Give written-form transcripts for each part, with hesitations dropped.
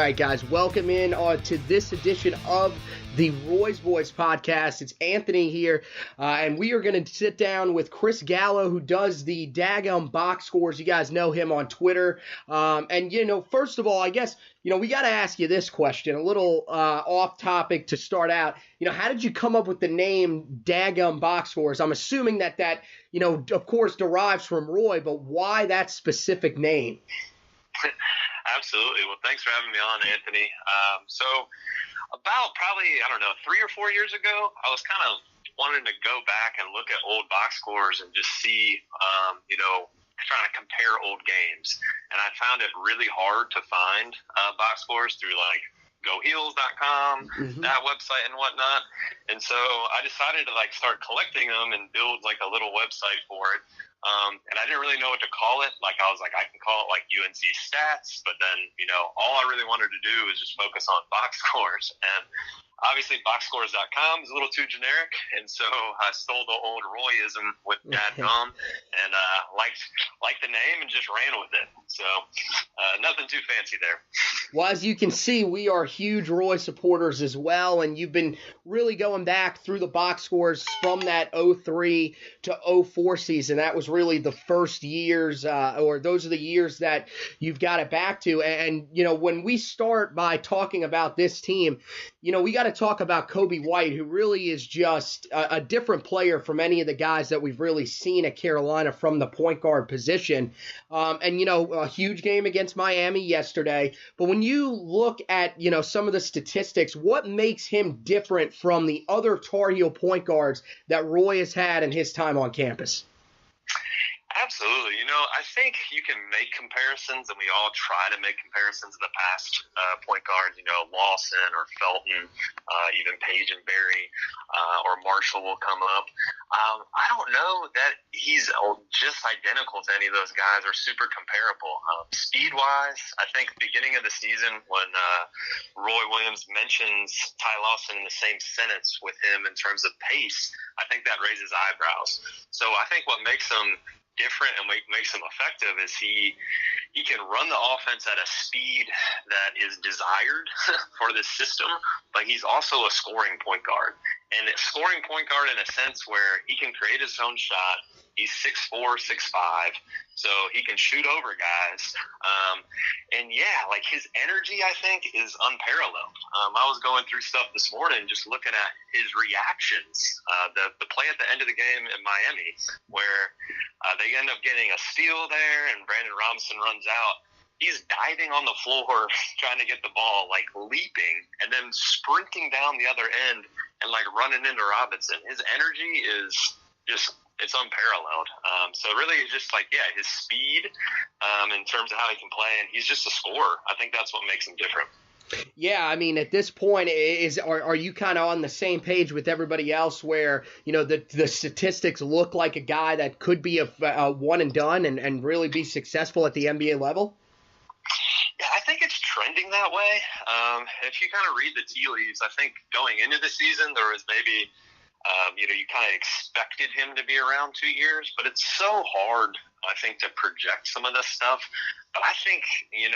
right, guys, welcome in to this edition of the Roy's Boys podcast. It's Anthony here, and we are going to sit down with Chris Gallo, who does the Dadgum box scores. You guys know him on Twitter. And, first of all, I guess, we got to ask you this question, a little off topic to start out. How did you come up with the name Dadgum box scores? I'm assuming that, of course, derives from Roy, but why that specific name? Absolutely. Well, thanks for having me on, Anthony. So about probably, 3 or 4 years ago, I was kind of wanting to go back and look at old box scores and just see, trying to compare old games. And I found it really hard to find box scores through GoHeels.com, that website and whatnot. And so I decided to start collecting them and build a little website for it. And I didn't really know what to call it. I was I can call it UNC stats, but then, all I really wanted to do was just focus on box scores. And obviously boxscores.com is a little too generic. And so I stole the old Royism with Dadgum and liked the name and just ran with it. So nothing too fancy there. Well, as you can see, we are huge Roy supporters as well, and you've been really going back through the box scores from that 03 to 04 season. That was really the first years, or those are the years that you've got it back to. And when we start by talking about this team, we got to talk about Coby White, who really is just a different player from any of the guys that we've really seen at Carolina from the point guard position. A huge game against Miami yesterday. But when you look at, some of the statistics, what makes him different from the other Tar Heel point guards that Roy has had in his time on campus? Absolutely. I think you can make comparisons, and we all try to make comparisons of the past point guards, Lawson or Felton, even Page and Barry, or Marshall will come up. I don't know that he's just identical to any of those guys or super comparable. Speed-wise, I think beginning of the season when Roy Williams mentions Ty Lawson in the same sentence with him in terms of pace, I think that raises eyebrows. So I think what makes him different and makes him effective is he can run the offense at a speed that is desired for this system, but he's also a scoring point guard. And a scoring point guard in a sense where he can create his own shot. He's 6'4", 6'5", so he can shoot over guys. His energy, I think, is unparalleled. I was going through stuff this morning just looking at his reactions. The play at the end of the game in Miami where they end up getting a steal there and Brandon Robinson runs out. He's diving on the floor trying to get the ball, leaping, and then sprinting down the other end and, running into Robinson. His energy is just – it's unparalleled. So really it's just his speed in terms of how he can play, and he's just a scorer. I think that's what makes him different. Yeah, at this point, are you kind of on the same page with everybody else where, the statistics look like a guy that could be a one and done and really be successful at the NBA level? Yeah, I think it's trending that way. If you kind of read the tea leaves, I think going into the season there was maybe you kind of expected him to be around 2 years, but it's so hard, I think, to project some of this stuff. But I think, he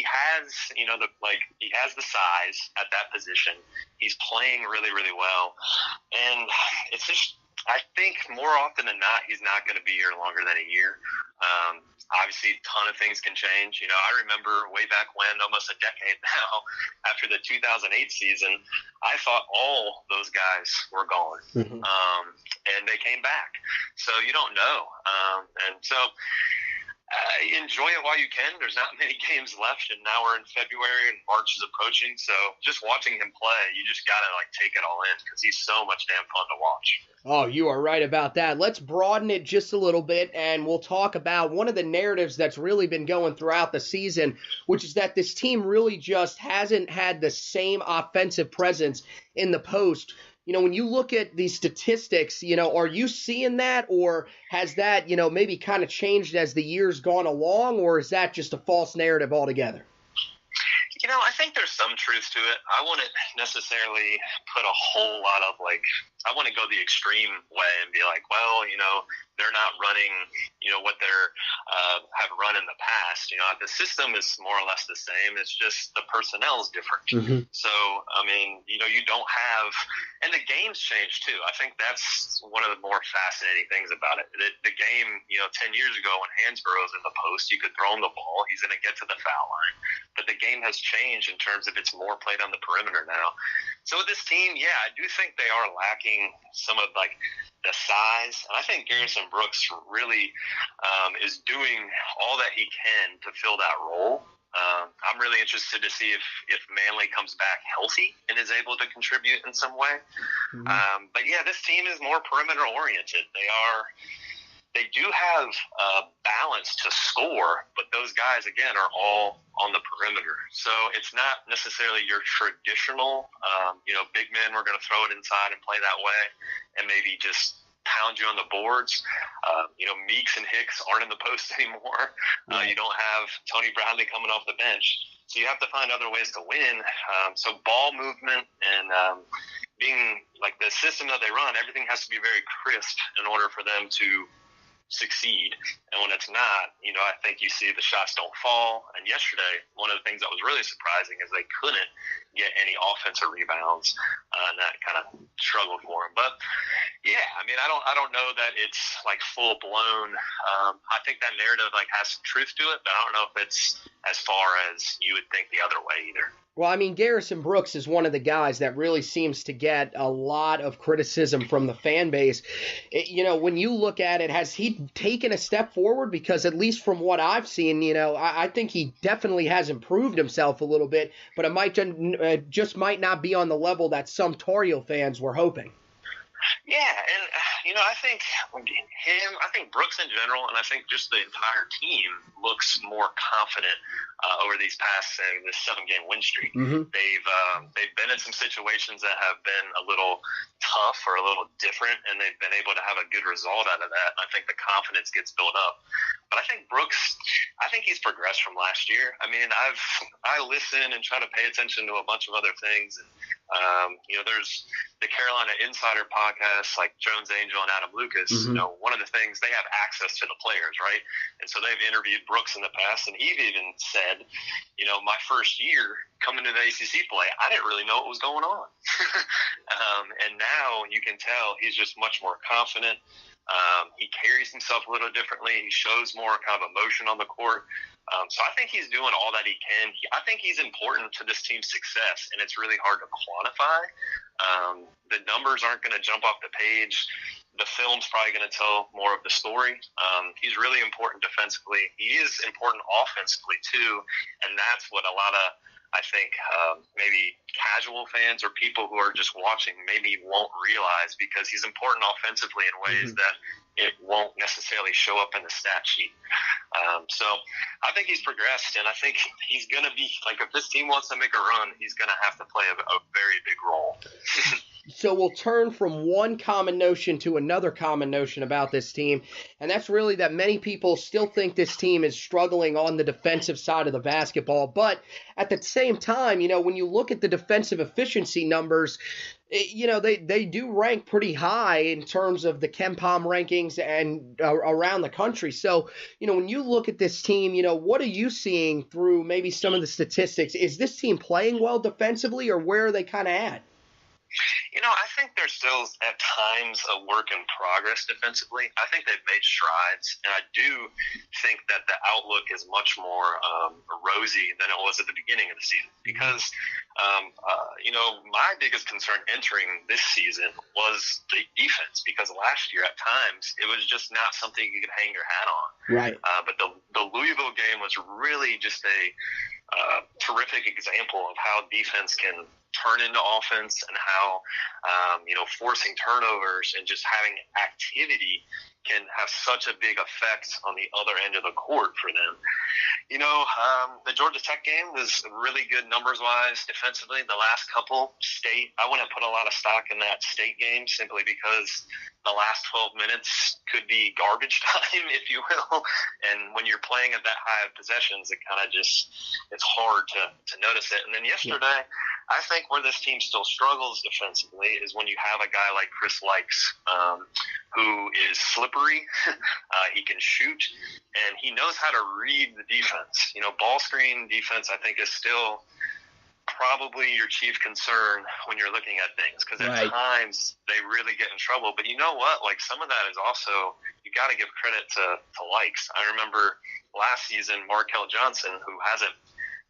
has, he has the size at that position. He's playing really, really well. And it's just, I think more often than not, he's not going to be here longer than a year. Obviously, a ton of things can change. I remember way back when, almost a decade now, after the 2008 season, I thought all those guys were gone. And they came back. So you don't know. And so enjoy it while you can. There's not many games left, and now we're in February and March is approaching. So just watching him play, you just got to take it all in because he's so much damn fun to watch. Oh, you are right about that. Let's broaden it just a little bit, and we'll talk about one of the narratives that's really been going throughout the season, which is that this team really just hasn't had the same offensive presence in the post. When you look at these statistics, are you seeing that, or has that, maybe kind of changed as the years gone along, or is that just a false narrative altogether? I think there's some truth to it. I wouldn't necessarily put a whole lot of I want to go the extreme way and be they're not running, what they're have run in the past. The system is more or less the same. It's just the personnel is different. Mm-hmm. So, I mean, you don't have – and the game's changed too. I think that's one of the more fascinating things about it. The game, 10 years ago when Hansborough's in the post, you could throw him the ball. He's going to get to the foul line. But the game has changed in terms of it's more played on the perimeter now. So with this team, yeah, I do think they are lacking some of, like, the size. And I think Garrison Brooks really is doing all that he can to fill that role. I'm really interested to see if Manley comes back healthy and is able to contribute in some way. Mm-hmm. But yeah, this team is more perimeter oriented. They do have balance to score, but those guys again are all on the perimeter. So it's not necessarily your traditional, big men. We're going to throw it inside and play that way, and maybe just pound you on the boards. Meeks and Hicks aren't in the post anymore. You don't have Tony Bradley coming off the bench. So you have to find other ways to win. So ball movement and being like the system that they run, everything has to be very crisp in order for them to succeed. And when it's not, I think you see the shots don't fall. And yesterday, one of the things that was really surprising is they couldn't get any offensive rebounds, and that kind of struggled for them. But yeah, I mean, I don't know that it's like full blown. I think that narrative like has some truth to it, but I don't know if it's as far as you would think the other way either. Well, I mean, Garrison Brooks is one of the guys that really seems to get a lot of criticism from the fan base. When you look at it, has he taken a step forward? Because at least from what I've seen, I think he definitely has improved himself a little bit, but it might just might not be on the level that some Tar Heel fans were hoping. Yeah, and I think Brooks in general, and I think just the entire team looks more confident over these past, say, this 7-game win streak. Mm-hmm. They've been in some situations that have been a little tough or a little different, and they've been able to have a good result out of that. And I think the confidence gets built up. But I think Brooks, he's progressed from last year. I mean, I listen and try to pay attention to a bunch of other things, and there's the Carolina Insider podcast, like Jones Angel and Adam Lucas. Mm-hmm. One of the things, they have access to the players, right? And so they've interviewed Brooks in the past, and he even said, my first year coming to the ACC play, I didn't really know what was going on. And now you can tell he's just much more confident. He carries himself a little differently. He shows more kind of emotion on the court. So I think he's doing all that he can. I think he's important to this team's success, and it's really hard to quantify. The numbers aren't going to jump off the page. The film's probably going to tell more of the story. He's really important defensively. He is important offensively, too, and that's what a lot of, I think, maybe casual fans or people who are just watching maybe won't realize, because he's important offensively in ways that it won't necessarily show up in the stat sheet. So I think he's progressed, and I think he's going to be, like, if this team wants to make a run, he's going to have to play a very big role. So we'll turn from one common notion to another common notion about this team, and that's really that many people still think this team is struggling on the defensive side of the basketball. But at the same time, when you look at the defensive efficiency numbers, they do rank pretty high in terms of the KenPom rankings and around the country. So, when you look at this team, what are you seeing through maybe some of the statistics? Is this team playing well defensively, or where are they kind of at? I think they're still at times a work in progress defensively. I think they've made strides, and I do think that the outlook is much more rosy than it was at the beginning of the season. Because, my biggest concern entering this season was the defense, because last year at times it was just not something you could hang your hat on. Right. But the Louisville game was really just a terrific example of how defense can turn into offense, and how forcing turnovers and just having activity can have such a big effect on the other end of the court for them. The Georgia Tech game was really good numbers-wise defensively. The last couple, State, I wouldn't put a lot of stock in that State game, simply because the last 12 minutes could be garbage time, if you will. And when you're playing at that high of possessions, it kind of just, it's hard to notice it. And then yesterday, I think where this team still struggles defensively is when you have a guy like Chris Likes, who is slippery, he can shoot, and he knows how to read the defense. Ball screen defense, I think, is still probably your chief concern when you're looking at things, because at times they really get in trouble. But you know what? Like, some of that is also, you got to give credit to Likes. I remember last season, Markel Johnson, who hasn't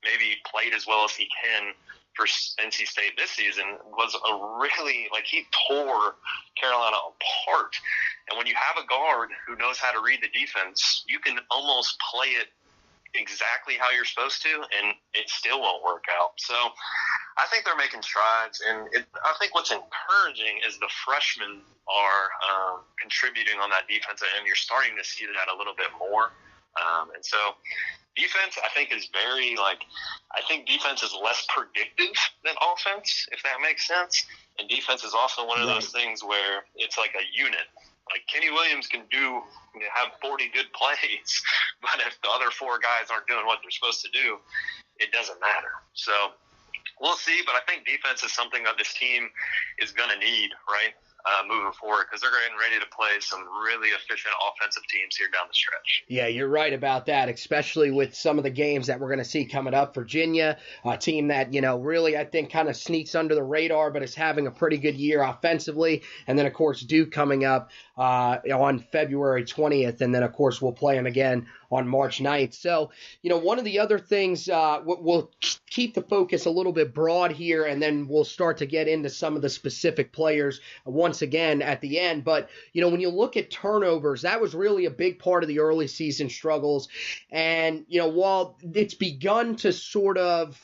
maybe played as well as he can for NC State this season, was he tore Carolina apart. And when you have a guard who knows how to read the defense, you can almost play it exactly how you're supposed to, and it still won't work out. So I think they're making strides, and I think what's encouraging is the freshmen are contributing on that defensive end. You're starting to see that a little bit more. And so defense, I think, is I think defense is less predictive than offense, if that makes sense. And defense is also one of those things where it's like a unit. Like, Kenny Williams can have 40 good plays, but if the other four guys aren't doing what they're supposed to do, it doesn't matter. So we'll see, but I think defense is something that this team is going to need, right, moving forward, because they're getting ready to play some really efficient offensive teams here down the stretch. Yeah, you're right about that, especially with some of the games that we're going to see coming up. Virginia, a team that, really, I think, kind of sneaks under the radar, but is having a pretty good year offensively. And then, of course, Duke coming up on February 20th. And then, of course, we'll play them again on March 9th. So, one of the other things, we'll keep the focus a little bit broad here, and then we'll start to get into some of the specific players once again at the end. But, when you look at turnovers, that was really a big part of the early season struggles. And, while it's begun to sort of,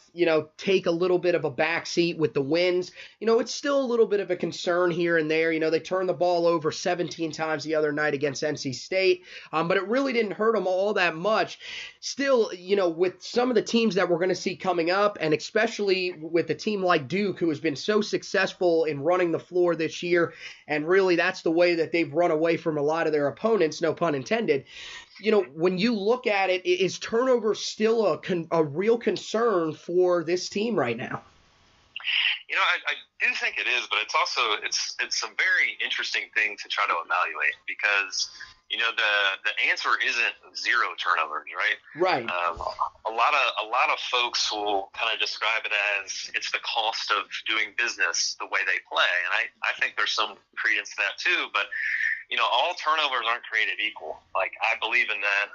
take a little bit of a backseat with the wins, it's still a little bit of a concern here and there. They turned the ball over 17 times the other night against NC State, but it really didn't hurt them all that much. Still, with some of the teams that we're going to see coming up, and especially with a team like Duke, who has been so successful in running the floor this year, and really that's the way that they've run away from a lot of their opponents, no pun intended. When you look at it, is turnover still a real concern for this team right now? I do think it is, but it's also it's a very interesting thing to try to evaluate, because the answer isn't zero turnovers, right? Right. A lot of folks will kind of describe it as it's the cost of doing business the way they play, and I think there's some credence to that too. But all turnovers aren't created equal. Like, I believe in that.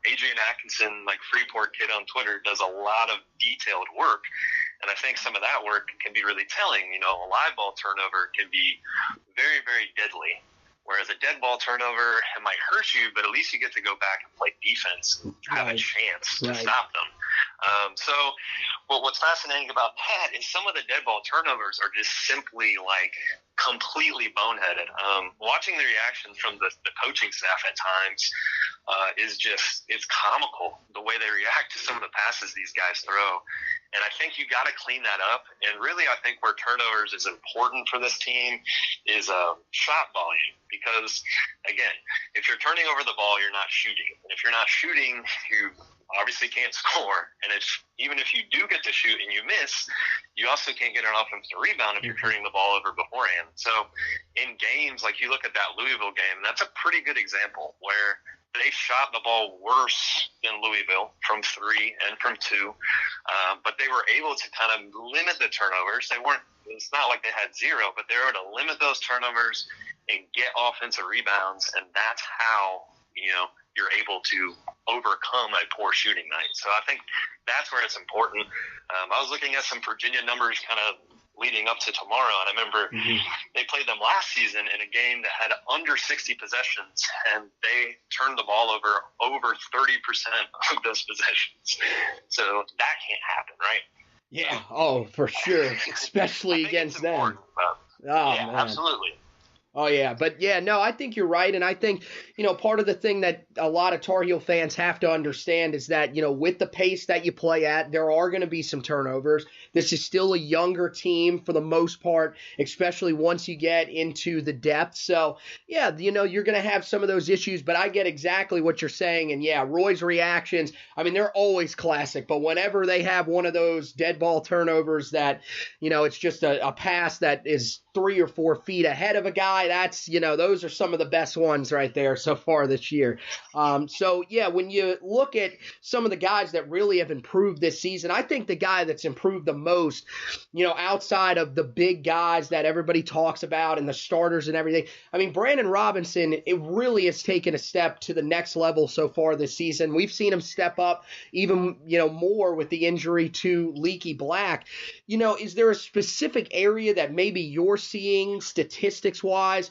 Adrian Atkinson, like Freeport Kid on Twitter, does a lot of detailed work. And I think some of that work can be really telling. A live ball turnover can be very, very deadly. Whereas a dead ball turnover, it might hurt you, but at least you get to go back and play defense and have a chance to stop them. So what's fascinating about that is some of the dead ball turnovers are just simply completely boneheaded. Watching the reaction from the coaching staff at times it's comical, the way they react to some of the passes these guys throw. And I think you got to clean that up. And really, I think where turnovers is important for this team is shot volume. Because, again, if you're turning over the ball, you're not shooting. And if you're not shooting, you obviously can't score. And even if you do get to shoot and you miss, you also can't get an offensive rebound if you're turning the ball over beforehand. So in games, like you look at that Louisville game, that's a pretty good example where they shot the ball worse than Louisville from 3 and from 2, but they were able to kind of limit the turnovers. It's not like they had zero, but they were able to limit those turnovers and get offensive rebounds, and that's how you're able to overcome a poor shooting night. So I think that's where it's important. I was looking at some Virginia numbers kind of leading up to tomorrow, and I remember they played them last season in a game that had under 60 possessions, and they turned the ball over 30% of those possessions. So that can't happen, right? Yeah, for sure, especially against them. Man. Absolutely. Oh, yeah. But, yeah, no, I think you're right. And I think, part of the thing that a lot of Tar Heel fans have to understand is that, with the pace that you play at, there are going to be some turnovers. This is still a younger team for the most part, especially once you get into the depth. So, yeah, you're going to have some of those issues. But I get exactly what you're saying. And, yeah, Roy's reactions, I mean, they're always classic. But whenever they have one of those dead ball turnovers that, it's just a pass that is 3 or 4 feet ahead of a guy, that's, those are some of the best ones right there so far this year. So, yeah, when you look at some of the guys that really have improved this season, I think the guy that's improved the most, outside of the big guys that everybody talks about and the starters and everything, I mean, Brandon Robinson, it really has taken a step to the next level so far this season. We've seen him step up even, more with the injury to Leaky Black. Is there a specific area that maybe you're seeing statistics-wise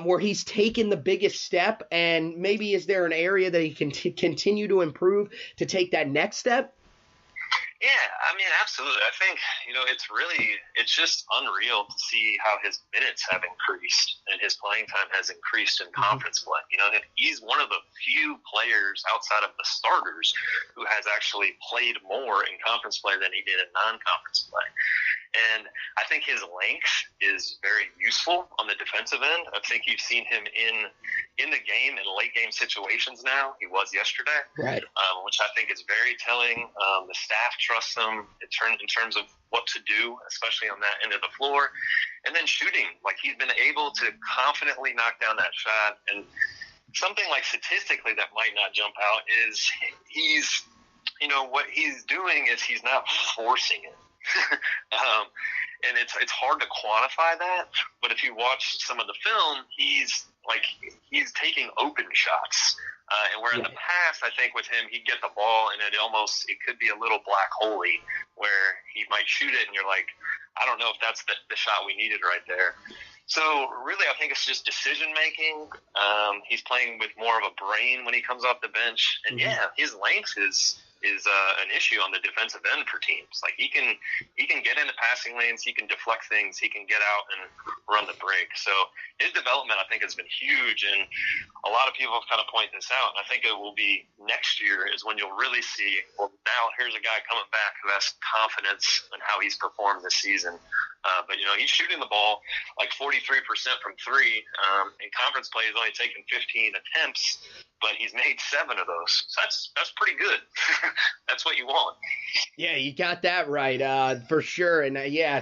where he's taken the biggest step, and maybe is there an area that he can continue to improve to take that next step? Yeah, I mean, absolutely. I think, it's just unreal to see how his minutes have increased and his playing time has increased in conference play. He's one of the few players outside of the starters who has actually played more in conference play than he did in non-conference play. And I think his length is very useful on the defensive end. I think you've seen him in the game, in late game situations now. He was yesterday, right? Which I think is very telling. The staff trusts him in terms of what to do, especially on that end of the floor. And then shooting, like he's been able to confidently knock down that shot. And something like statistically that might not jump out is what he's doing is he's not forcing it. And it's hard to quantify that, but if you watch some of the film, he's taking open shots, and where in the past I think with him he'd get the ball and it could be a little black holey where he might shoot it and you're like, I don't know if that's the shot we needed right there. So really I think it's just decision making. He's playing with more of a brain when he comes off the bench, and his length is an issue on the defensive end for teams. Like he can get into passing lanes, he can deflect things, he can get out and run the break. So his development I think has been huge, and a lot of people have kind of pointed this out, and I think it will be next year is when you'll really see, well, now here's a guy coming back who has confidence in how he's performed this season. But he's shooting the ball like 43% from three. In conference play, he's only taken 15 attempts, but he's made 7 of those. So that's pretty good. That's what you want. Yeah, you got that right, for sure. And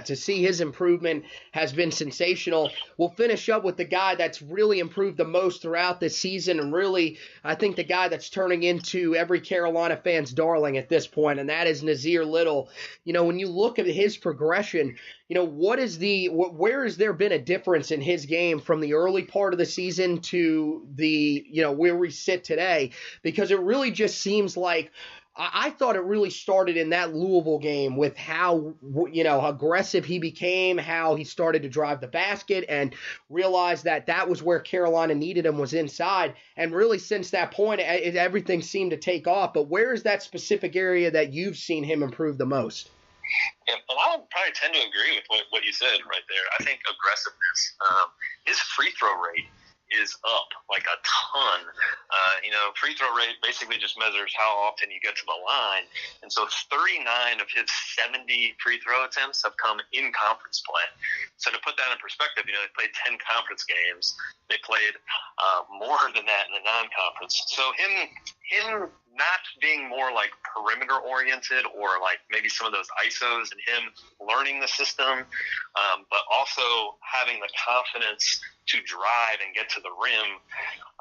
to see his improvement has been sensational. We'll finish up with the guy that's really improved the most throughout this season, and really, I think the guy that's turning into every Carolina fan's darling at this point, and that is Nassir Little. When you look at his progression, where has there been a difference in his game from the early part of the season to the, where we sit today? Because it really just seems like I thought it really started in that Louisville game with how, aggressive he became, how he started to drive the basket and realized that was where Carolina needed him, was inside. And really since that point, everything seemed to take off. But where is that specific area that you've seen him improve the most? Yeah, well, I would probably tend to agree with what you said right there. I think aggressiveness, his free throw rate is up like a ton. Free throw rate basically just measures how often you get to the line. And so 39 of his 70 free throw attempts have come in conference play. So to put that in perspective, they played 10 conference games. They played more than that in the non-conference. So him not being more like perimeter oriented or like maybe some of those ISOs, and him learning the system, but also having the confidence to drive and get to the rim,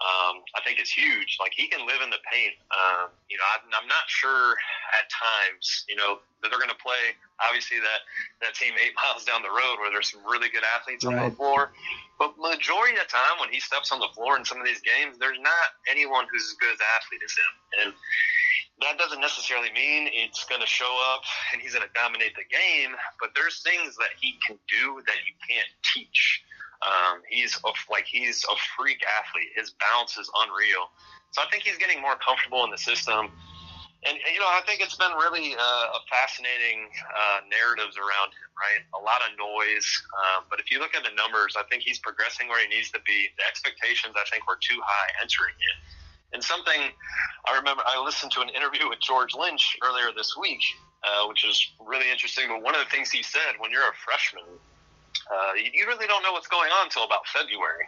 I think is huge. Like he can live in the paint. I'm not sure at times, that they're going to play obviously that team 8 miles down the road where there's some really good athletes on the floor. But majority of the time when he steps on the floor in some of these games, there's not anyone who's as good as athlete as him. And that doesn't necessarily mean it's going to show up and he's going to dominate the game, but there's things that he can do that you can't teach. He's a freak athlete. His bounce is unreal. So I think he's getting more comfortable in the system. And, I think it's been really a fascinating narratives around him, right? A lot of noise. But if you look at the numbers, I think he's progressing where he needs to be. The expectations, I think, were too high entering it. And something I remember, I listened to an interview with George Lynch earlier this week, which is really interesting. But one of the things he said, when you're a freshman, you really don't know what's going on until about February.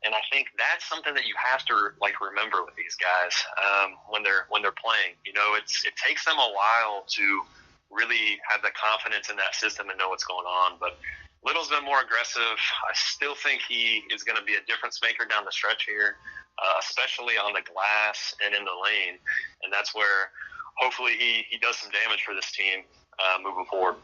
And I think that's something that you have to remember with these guys when they're playing. It takes them a while to really have the confidence in that system and know what's going on. But Little's been more aggressive. I still think he is going to be a difference maker down the stretch here, especially on the glass and in the lane. And that's where hopefully he does some damage for this team moving forward.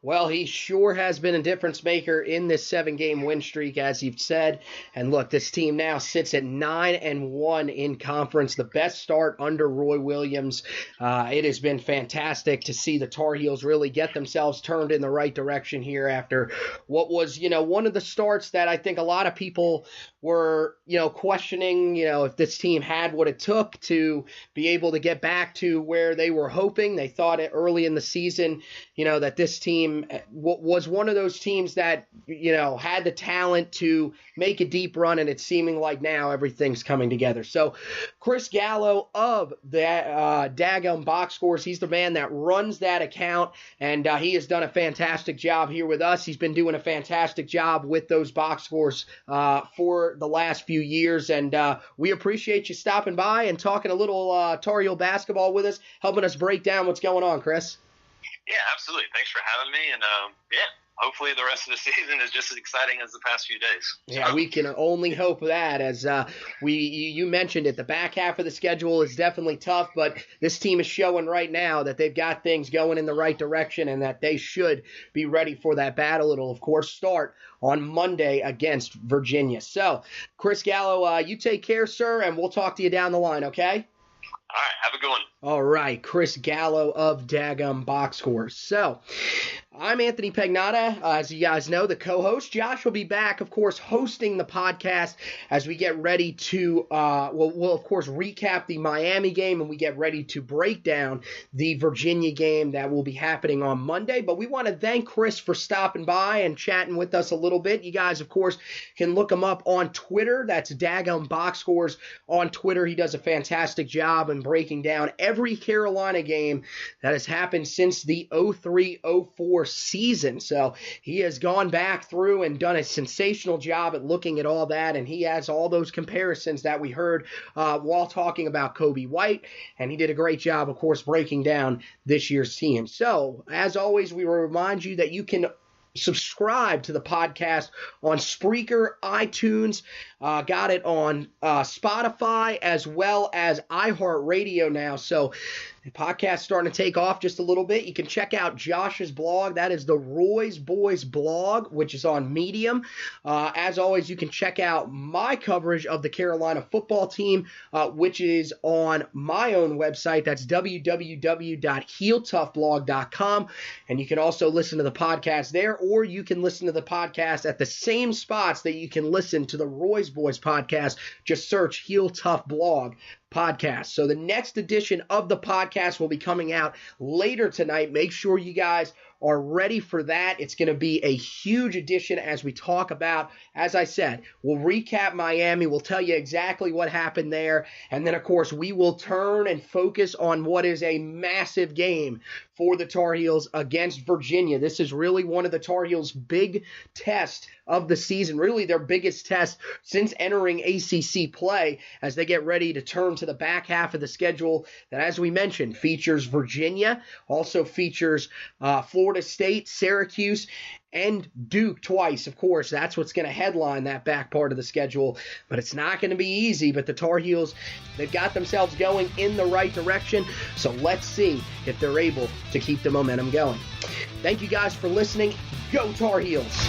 Well, he sure has been a difference maker in this 7-game win streak, as you've said. And look, this team now sits at 9-1 in conference, the best start under Roy Williams. It has been fantastic to see the Tar Heels really get themselves turned in the right direction here after what was, one of the starts that I think a lot of people were, questioning, if this team had what it took to be able to get back to where they were hoping. They thought it early in the season, that this team was one of those teams that, had the talent to make a deep run, and it's seeming like now everything's coming together. So Chris Gallo of the Dadgum Box Scores, he's the man that runs that account, and he has done a fantastic job here with us. He's been doing a fantastic job with those box scores for the last few years, and we appreciate you stopping by and talking a little Tar Heel basketball with us, helping us break down what's going on, Chris. Yeah, absolutely. Thanks for having me, and hopefully the rest of the season is just as exciting as the past few days. Yeah, we can only hope that, as you mentioned it, the back half of the schedule is definitely tough, but this team is showing right now that they've got things going in the right direction and that they should be ready for that battle. It'll, of course, start on Monday against Virginia. So, Chris Gallo, you take care, sir, and we'll talk to you down the line, okay? All right, have a good one. All right, Chris Gallo of Dadgum Box Scores. So, I'm Anthony Pagnotta. As you guys know, the co-host. Josh will be back, of course, hosting the podcast as we get ready to, we'll of course, recap the Miami game and we get ready to break down the Virginia game that will be happening on Monday. But we want to thank Chris for stopping by and chatting with us a little bit. You guys, of course, can look him up on Twitter. That's Dadgum Box Scores on Twitter. He does a fantastic job in breaking down every Carolina game that has happened since the 03-04 season. So he has gone back through and done a sensational job at looking at all that, and he has all those comparisons that we heard while talking about Coby White, and he did a great job, of course, breaking down this year's team. So, as always, we will remind you that you can subscribe to the podcast on Spreaker, iTunes, got it on Spotify, as well as iHeartRadio now. So the podcast's starting to take off just a little bit. You can check out Josh's blog. That is the Roy's Boys blog, which is on Medium. As always, you can check out my coverage of the Carolina football team, which is on my own website. That's www.heeltoughblog.com. And you can also listen to the podcast there, or you can listen to the podcast at the same spots that you can listen to the Roy's Boys podcast. Just search Heel Tough Blog podcast. So the next edition of the podcast will be coming out later tonight. Make sure you guys are ready for that. It's going to be a huge edition as we talk about, as I said, we'll recap Miami. We'll tell you exactly what happened there. And then, of course, we will turn and focus on what is a massive game for the Tar Heels against Virginia. This is really one of the Tar Heels' big tests of the season, really their biggest test since entering ACC play, as they get ready to turn to the back half of the schedule that, as we mentioned, features Virginia, also features Florida State, Syracuse, and Duke twice. Of course, that's what's going to headline that back part of the schedule, but it's not going to be easy. But the Tar Heels, they've got themselves going in the right direction, so let's see if they're able to keep the momentum going. Thank you guys for listening. Go Tar Heels!